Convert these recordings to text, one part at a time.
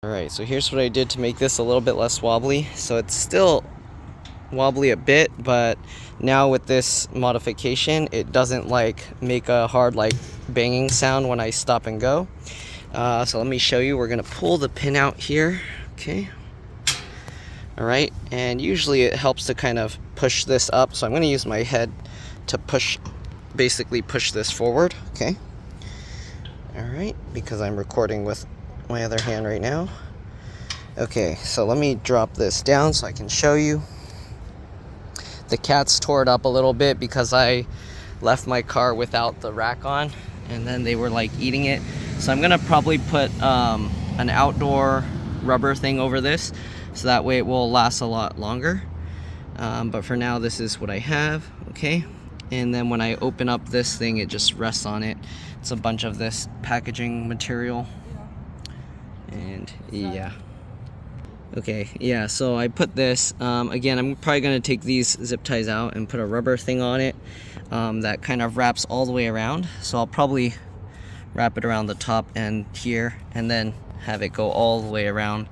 Alright, so here's what I did to make this a little bit less wobbly. So it's still wobbly a bit, but now with this modification, it doesn't like make a hard like banging sound when I stop and go. So let me show you. We're gonna pull the pin out here. Okay. Alright, and usually it helps to kind of push this up. So I'm gonna use my head to basically push this forward. Okay. Alright, because I'm recording with my other hand right now. Okay, so let me drop this down so I can show you. The cats tore it up a little bit because I left my car without the rack on, and then they were like eating it. So I'm gonna probably put an outdoor rubber thing over this, so that way it will last a lot longer. But for now, this is what I have. Okay, and then when I open up this thing, it just rests on it. It's a bunch of this packaging material. And yeah, okay, yeah, so I put this again. I'm probably gonna take these zip ties out and put a rubber thing on it that kind of wraps all the way around. So I'll probably wrap it around the top end here and then have it go all the way around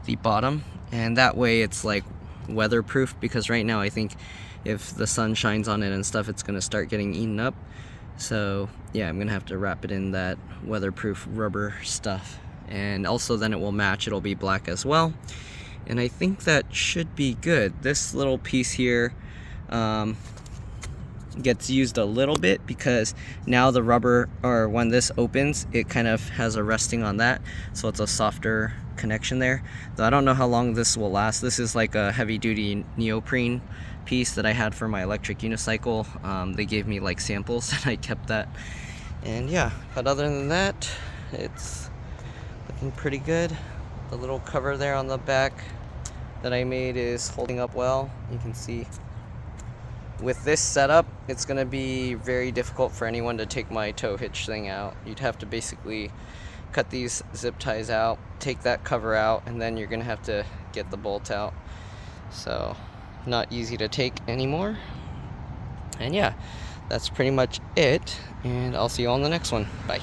the bottom, and that way it's like weatherproof, because right now I think if the sun shines on it and stuff, it's gonna start getting eaten up. So yeah, I'm gonna have to wrap it in that weatherproof rubber stuff. And also then it will match, it'll be black as well. And I think that should be good. This little piece here gets used a little bit because now the rubber, or when this opens, it kind of has a resting on that, so it's a softer connection there. Though I don't know how long this will last. This is like a heavy duty neoprene piece that I had for my electric unicycle. They gave me like samples and I kept that. And yeah, but other than that, it's looking pretty good. The little cover there on the back that I made is holding up well. You can see with this setup, it's gonna be very difficult for anyone to take my tow hitch thing out. You'd have to basically cut these zip ties out, take that cover out, and then you're gonna have to get the bolt out. So not easy to take anymore. And yeah, that's pretty much it, and I'll see you all in the next one. Bye.